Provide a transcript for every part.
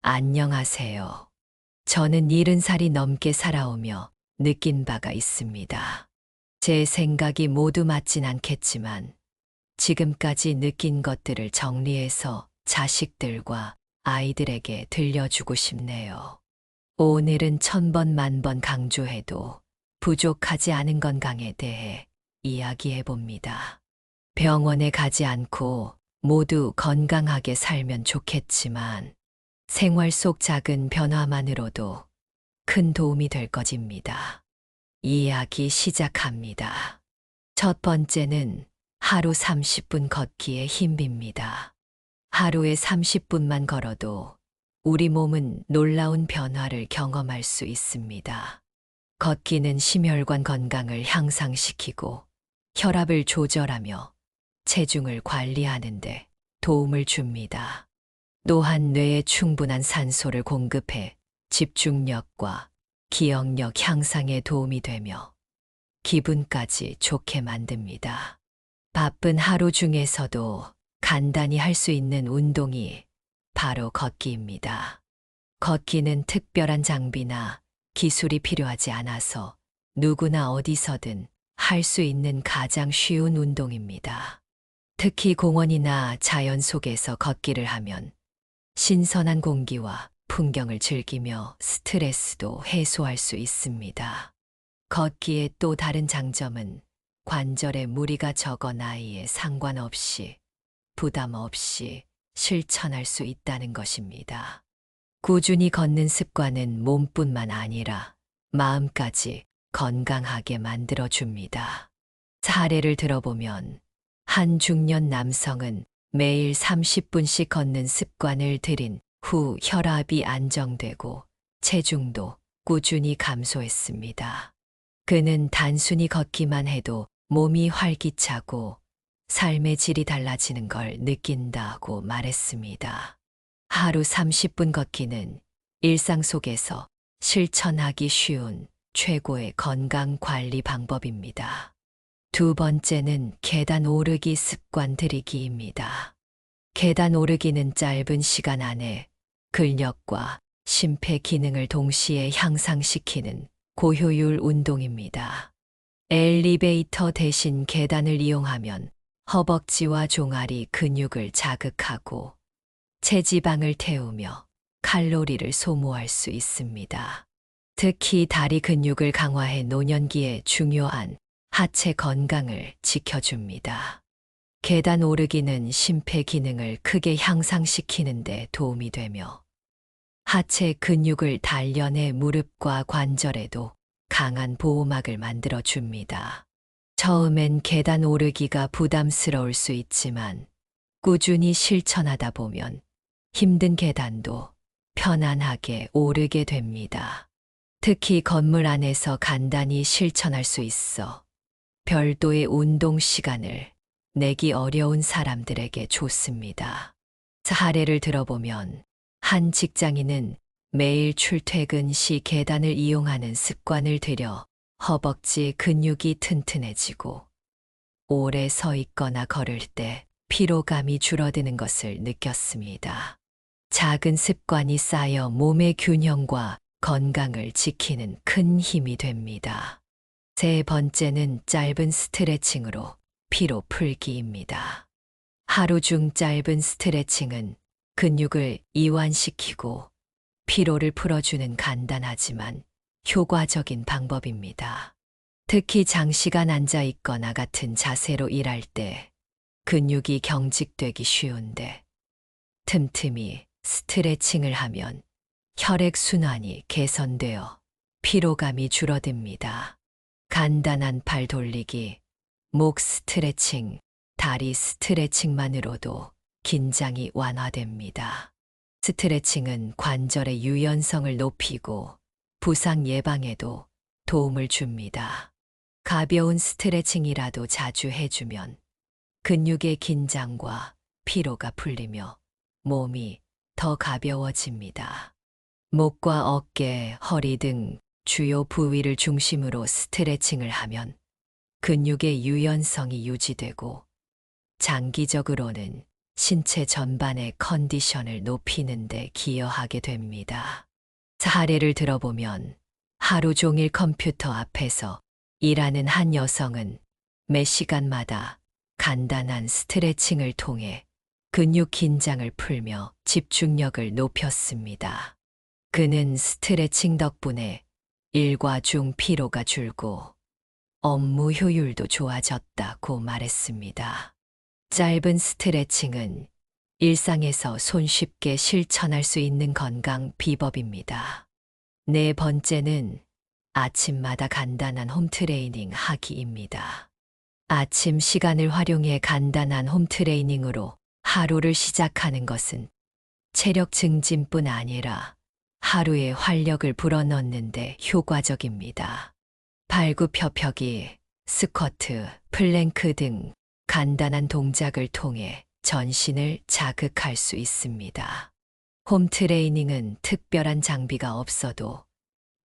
안녕하세요. 저는 70살이 넘게 살아오며 느낀 바가 있습니다. 제 생각이 모두 맞진 않겠지만 지금까지 느낀 것들을 정리해서 자식들과 아이들에게 들려주고 싶네요. 오늘은 1000번 만번 강조해도 부족하지 않은 건강에 대해 이야기해 봅니다. 병원에 가지 않고 모두 건강하게 살면 좋겠지만 생활 속 작은 변화만으로도 큰 도움이 될 것입니다. 이야기 시작합니다. 첫 번째는 하루 30분 걷기의 힘입니다. 하루에 30분만 걸어도 우리 몸은 놀라운 변화를 경험할 수 있습니다. 걷기는 심혈관 건강을 향상시키고 혈압을 조절하며 체중을 관리하는 데 도움을 줍니다. 또한 뇌에 충분한 산소를 공급해 집중력과 기억력 향상에 도움이 되며 기분까지 좋게 만듭니다. 바쁜 하루 중에서도 간단히 할 수 있는 운동이 바로 걷기입니다. 걷기는 특별한 장비나 기술이 필요하지 않아서 누구나 어디서든 할 수 있는 가장 쉬운 운동입니다. 특히 공원이나 자연 속에서 걷기를 하면 신선한 공기와 풍경을 즐기며 스트레스도 해소할 수 있습니다. 걷기의 또 다른 장점은 관절에 무리가 적어 나이에 상관없이 부담 없이 실천할 수 있다는 것입니다. 꾸준히 걷는 습관은 몸뿐만 아니라 마음까지 건강하게 만들어줍니다. 사례를 들어보면 한 중년 남성은 매일 30분씩 걷는 습관을 들인 후 혈압이 안정되고 체중도 꾸준히 감소했습니다. 그는 단순히 걷기만 해도 몸이 활기차고 삶의 질이 달라지는 걸 느낀다고 말했습니다. 하루 30분 걷기는 일상 속에서 실천하기 쉬운 최고의 건강 관리 방법입니다. 두 번째는 계단 오르기 습관 들이기입니다. 계단 오르기는 짧은 시간 안에 근력과 심폐 기능을 동시에 향상시키는 고효율 운동입니다. 엘리베이터 대신 계단을 이용하면 허벅지와 종아리 근육을 자극하고 체지방을 태우며 칼로리를 소모할 수 있습니다. 특히 다리 근육을 강화해 노년기에 중요한 하체 건강을 지켜줍니다. 계단 오르기는 심폐 기능을 크게 향상시키는 데 도움이 되며 하체 근육을 단련해 무릎과 관절에도 강한 보호막을 만들어 줍니다. 처음엔 계단 오르기가 부담스러울 수 있지만 꾸준히 실천하다 보면 힘든 계단도 편안하게 오르게 됩니다. 특히 건물 안에서 간단히 실천할 수 있어 별도의 운동 시간을 내기 어려운 사람들에게 좋습니다. 사례를 들어보면 한 직장인은 매일 출퇴근 시 계단을 이용하는 습관을 들여 허벅지 근육이 튼튼해지고 오래 서 있거나 걸을 때 피로감이 줄어드는 것을 느꼈습니다. 작은 습관이 쌓여 몸의 균형과 건강을 지키는 큰 힘이 됩니다. 세 번째는 짧은 스트레칭으로 피로 풀기입니다. 하루 중 짧은 스트레칭은 근육을 이완시키고 피로를 풀어주는 간단하지만 효과적인 방법입니다. 특히 장시간 앉아 있거나 같은 자세로 일할 때 근육이 경직되기 쉬운데 틈틈이 스트레칭을 하면 혈액순환이 개선되어 피로감이 줄어듭니다. 간단한 팔 돌리기, 목 스트레칭, 다리 스트레칭만으로도 긴장이 완화됩니다. 스트레칭은 관절의 유연성을 높이고 부상 예방에도 도움을 줍니다. 가벼운 스트레칭이라도 자주 해주면 근육의 긴장과 피로가 풀리며 몸이 더 가벼워집니다. 목과 어깨, 허리 등 주요 부위를 중심으로 스트레칭을 하면 근육의 유연성이 유지되고 장기적으로는 신체 전반의 컨디션을 높이는 데 기여하게 됩니다. 사례를 들어보면 하루 종일 컴퓨터 앞에서 일하는 한 여성은 매 시간마다 간단한 스트레칭을 통해 근육 긴장을 풀며 집중력을 높였습니다. 그는 스트레칭 덕분에 일과 중 피로가 줄고 업무 효율도 좋아졌다고 말했습니다. 짧은 스트레칭은 일상에서 손쉽게 실천할 수 있는 건강 비법입니다. 네 번째는 아침마다 간단한 홈트레이닝 하기입니다. 아침 시간을 활용해 간단한 홈트레이닝으로 하루를 시작하는 것은 체력 증진뿐 아니라 하루의 활력을 불어넣는 데 효과적입니다. 발굽혀펴기, 스쿼트, 플랭크 등 간단한 동작을 통해 전신을 자극할 수 있습니다. 홈트레이닝은 특별한 장비가 없어도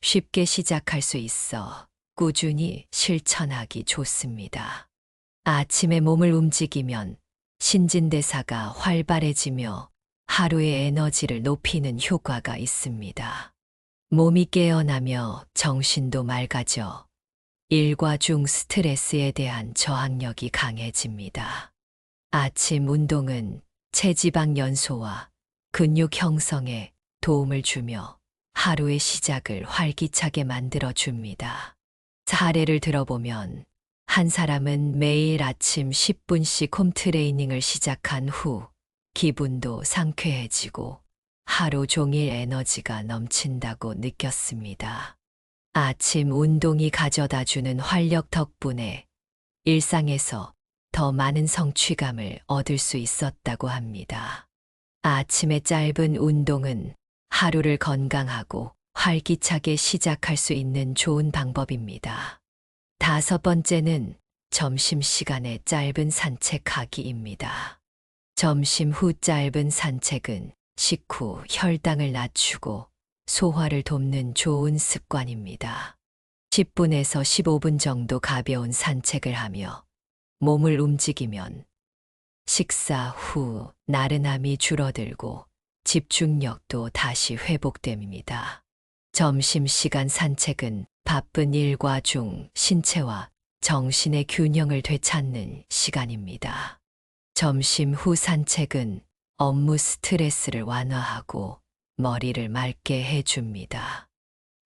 쉽게 시작할 수 있어 꾸준히 실천하기 좋습니다. 아침에 몸을 움직이면 신진대사가 활발해지며 하루의 에너지를 높이는 효과가 있습니다. 몸이 깨어나며 정신도 맑아져 일과 중 스트레스에 대한 저항력이 강해집니다. 아침 운동은 체지방 연소와 근육 형성에 도움을 주며 하루의 시작을 활기차게 만들어 줍니다. 사례를 들어보면 한 사람은 매일 아침 10분씩 홈트레이닝을 시작한 후 기분도 상쾌해지고 하루 종일 에너지가 넘친다고 느꼈습니다. 아침 운동이 가져다 주는 활력 덕분에 일상에서 더 많은 성취감을 얻을 수 있었다고 합니다. 아침의 짧은 운동은 하루를 건강하고 활기차게 시작할 수 있는 좋은 방법입니다. 다섯 번째는 점심시간에 짧은 산책하기입니다. 점심 후 짧은 산책은 식후 혈당을 낮추고 소화를 돕는 좋은 습관입니다. 10분에서 15분 정도 가벼운 산책을 하며 몸을 움직이면 식사 후 나른함이 줄어들고 집중력도 다시 회복됩니다. 점심시간 산책은 바쁜 일과 중 신체와 정신의 균형을 되찾는 시간입니다. 점심 후 산책은 업무 스트레스를 완화하고 머리를 맑게 해줍니다.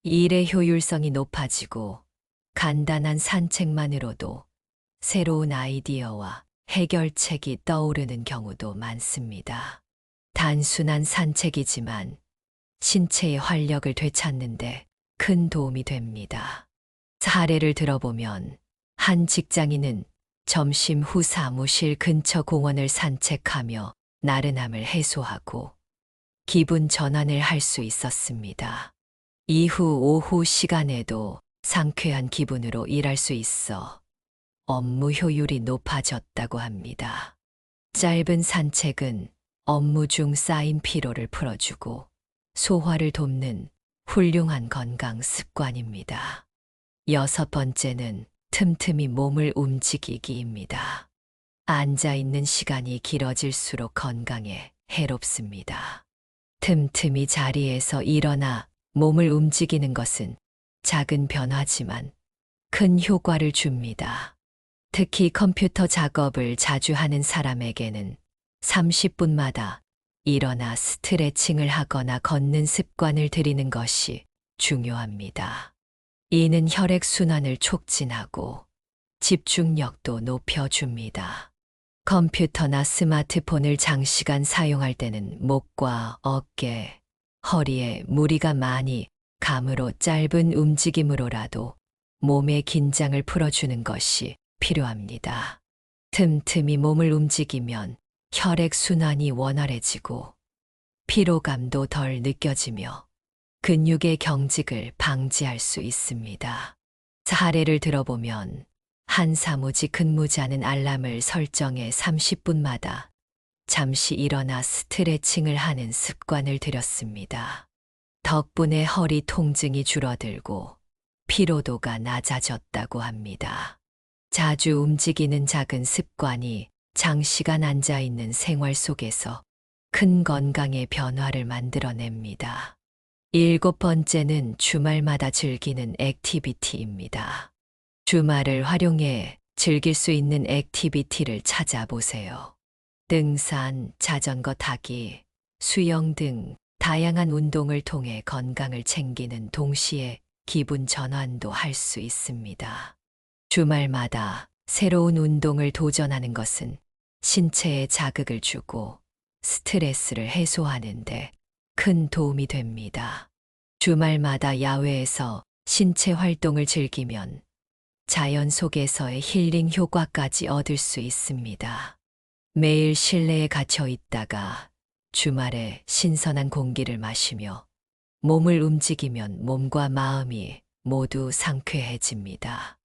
일의 효율성이 높아지고 간단한 산책만으로도 새로운 아이디어와 해결책이 떠오르는 경우도 많습니다. 단순한 산책이지만 신체의 활력을 되찾는데 큰 도움이 됩니다. 사례를 들어보면 한 직장인은 점심 후 사무실 근처 공원을 산책하며 나른함을 해소하고 기분 전환을 할 수 있었습니다. 이후 오후 시간에도 상쾌한 기분으로 일할 수 있어 업무 효율이 높아졌다고 합니다. 짧은 산책은 업무 중 쌓인 피로를 풀어주고 소화를 돕는 훌륭한 건강 습관입니다. 여섯 번째는 틈틈이 몸을 움직이기입니다. 앉아 있는 시간이 길어질수록 건강에 해롭습니다. 틈틈이 자리에서 일어나 몸을 움직이는 것은 작은 변화지만 큰 효과를 줍니다. 특히 컴퓨터 작업을 자주 하는 사람에게는 30분마다 일어나 스트레칭을 하거나 걷는 습관을 들이는 것이 중요합니다. 이는 혈액순환을 촉진하고 집중력도 높여줍니다. 컴퓨터나 스마트폰을 장시간 사용할 때는 목과 어깨, 허리에 무리가 많이 가므로 짧은 움직임으로라도 몸의 긴장을 풀어주는 것이 필요합니다. 틈틈이 몸을 움직이면 혈액순환이 원활해지고 피로감도 덜 느껴지며 근육의 경직을 방지할 수 있습니다. 사례를 들어보면 한 사무직 근무자는 알람을 설정해 30분마다 잠시 일어나 스트레칭을 하는 습관을 들였습니다. 덕분에 허리 통증이 줄어들고 피로도가 낮아졌다고 합니다. 자주 움직이는 작은 습관이 장시간 앉아 있는 생활 속에서 큰 건강의 변화를 만들어냅니다. 일곱 번째는 주말마다 즐기는 액티비티입니다. 주말을 활용해 즐길 수 있는 액티비티를 찾아보세요. 등산, 자전거 타기, 수영 등 다양한 운동을 통해 건강을 챙기는 동시에 기분 전환도 할 수 있습니다. 주말마다 새로운 운동을 도전하는 것은 신체에 자극을 주고 스트레스를 해소하는데 큰 도움이 됩니다. 주말마다 야외에서 신체 활동을 즐기면 자연 속에서의 힐링 효과까지 얻을 수 있습니다. 매일 실내에 갇혀 있다가 주말에 신선한 공기를 마시며 몸을 움직이면 몸과 마음이 모두 상쾌해집니다.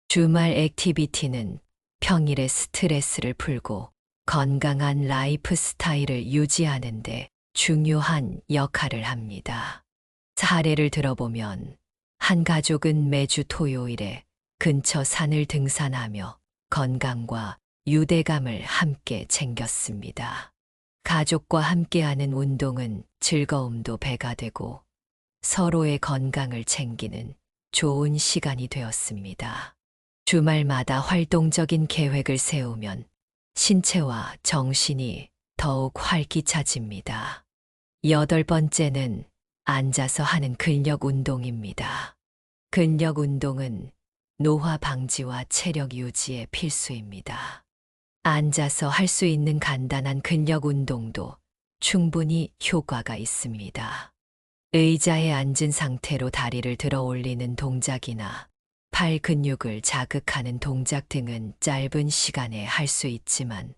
주말 액티비티는 평일에 스트레스를 풀고 건강한 라이프 스타일을 유지하는 데 중요한 역할을 합니다. 사례를 들어보면 한 가족은 매주 토요일에 근처 산을 등산하며 건강과 유대감을 함께 챙겼습니다. 가족과 함께하는 운동은 즐거움도 배가 되고 서로의 건강을 챙기는 좋은 시간이 되었습니다. 주말마다 활동적인 계획을 세우면 신체와 정신이 더욱 활기차집니다. 여덟 번째는 앉아서 하는 근력 운동입니다. 근력 운동은 노화 방지와 체력 유지에 필수입니다. 앉아서 할 수 있는 간단한 근력 운동도 충분히 효과가 있습니다. 의자에 앉은 상태로 다리를 들어 올리는 동작이나 팔 근육을 자극하는 동작 등은 짧은 시간에 할 수 있지만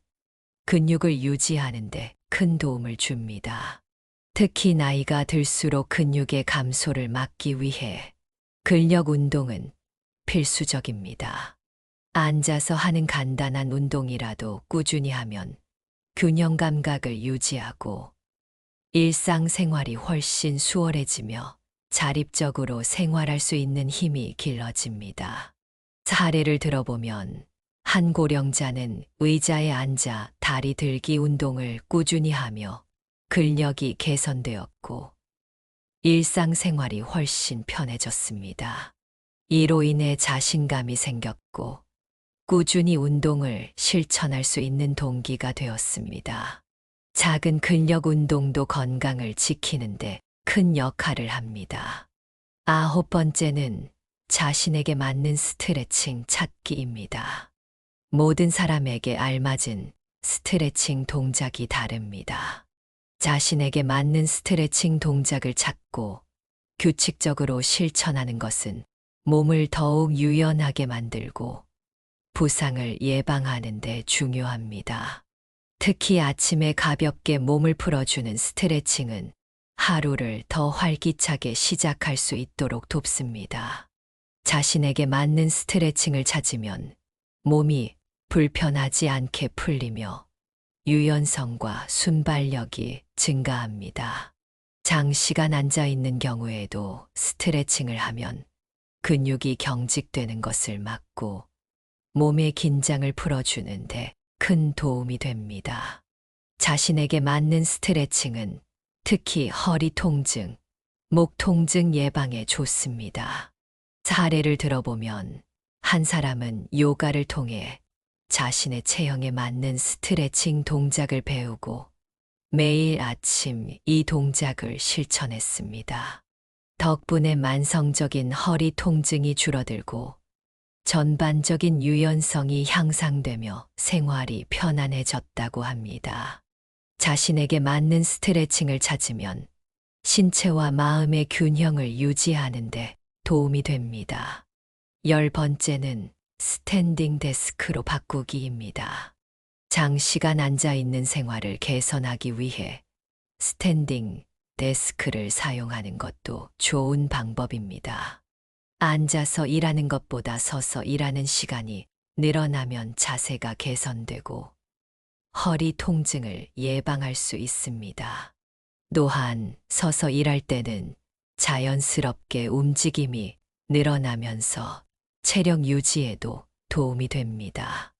근육을 유지하는데 큰 도움을 줍니다. 특히 나이가 들수록 근육의 감소를 막기 위해 근력 운동은 필수적입니다. 앉아서 하는 간단한 운동이라도 꾸준히 하면 균형 감각을 유지하고 일상생활이 훨씬 수월해지며 자립적으로 생활할 수 있는 힘이 길러집니다. 사례를 들어보면 한 고령자는 의자에 앉아 다리 들기 운동을 꾸준히 하며 근력이 개선되었고 일상생활이 훨씬 편해졌습니다. 이로 인해 자신감이 생겼고 꾸준히 운동을 실천할 수 있는 동기가 되었습니다. 작은 근력 운동도 건강을 지키는데 큰 역할을 합니다. 아홉 번째는 자신에게 맞는 스트레칭 찾기입니다. 모든 사람에게 알맞은 스트레칭 동작이 다릅니다. 자신에게 맞는 스트레칭 동작을 찾고 규칙적으로 실천하는 것은 몸을 더욱 유연하게 만들고 부상을 예방하는 데 중요합니다. 특히 아침에 가볍게 몸을 풀어주는 스트레칭은 하루를 더 활기차게 시작할 수 있도록 돕습니다. 자신에게 맞는 스트레칭을 찾으면 몸이 불편하지 않게 풀리며 유연성과 순발력이 증가합니다. 장시간 앉아 있는 경우에도 스트레칭을 하면 근육이 경직되는 것을 막고 몸의 긴장을 풀어주는데 큰 도움이 됩니다. 자신에게 맞는 스트레칭은 특히 허리 통증, 목 통증 예방에 좋습니다. 사례를 들어보면 한 사람은 요가를 통해 자신의 체형에 맞는 스트레칭 동작을 배우고 매일 아침 이 동작을 실천했습니다. 덕분에 만성적인 허리 통증이 줄어들고 전반적인 유연성이 향상되며 생활이 편안해졌다고 합니다. 자신에게 맞는 스트레칭을 찾으면 신체와 마음의 균형을 유지하는데 도움이 됩니다. 열 번째는 스탠딩 데스크로 바꾸기입니다. 장시간 앉아 있는 생활을 개선하기 위해 스탠딩 데스크를 사용하는 것도 좋은 방법입니다. 앉아서 일하는 것보다 서서 일하는 시간이 늘어나면 자세가 개선되고 허리 통증을 예방할 수 있습니다. 또한 서서 일할 때는 자연스럽게 움직임이 늘어나면서 체력 유지에도 도움이 됩니다.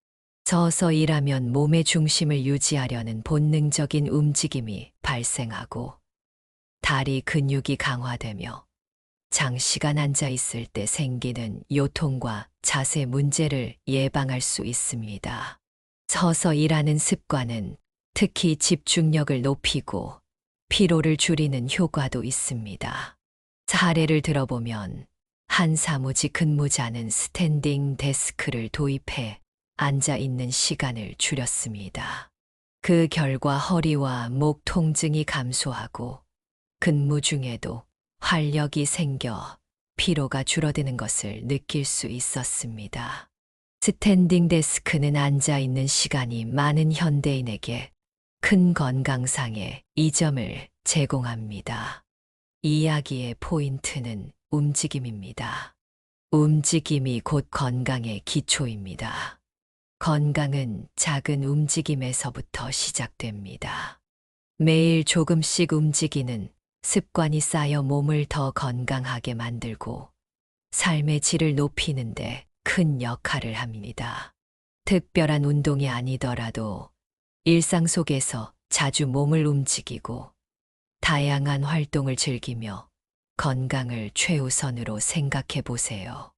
서서 일하면 몸의 중심을 유지하려는 본능적인 움직임이 발생하고 다리 근육이 강화되며 장시간 앉아 있을 때 생기는 요통과 자세 문제를 예방할 수 있습니다. 서서 일하는 습관은 특히 집중력을 높이고 피로를 줄이는 효과도 있습니다. 사례를 들어보면 한 사무직 근무자는 스탠딩 데스크를 도입해 앉아 있는 시간을 줄였습니다. 그 결과 허리와 목 통증이 감소하고 근무 중에도 활력이 생겨 피로가 줄어드는 것을 느낄 수 있었습니다. 스탠딩 데스크는 앉아 있는 시간이 많은 현대인에게 큰 건강상의 이점을 제공합니다. 이야기의 포인트는 움직임입니다. 움직임이 곧 건강의 기초입니다. 건강은 작은 움직임에서부터 시작됩니다. 매일 조금씩 움직이는 습관이 쌓여 몸을 더 건강하게 만들고 삶의 질을 높이는데 큰 역할을 합니다. 특별한 운동이 아니더라도 일상 속에서 자주 몸을 움직이고 다양한 활동을 즐기며 건강을 최우선으로 생각해 보세요.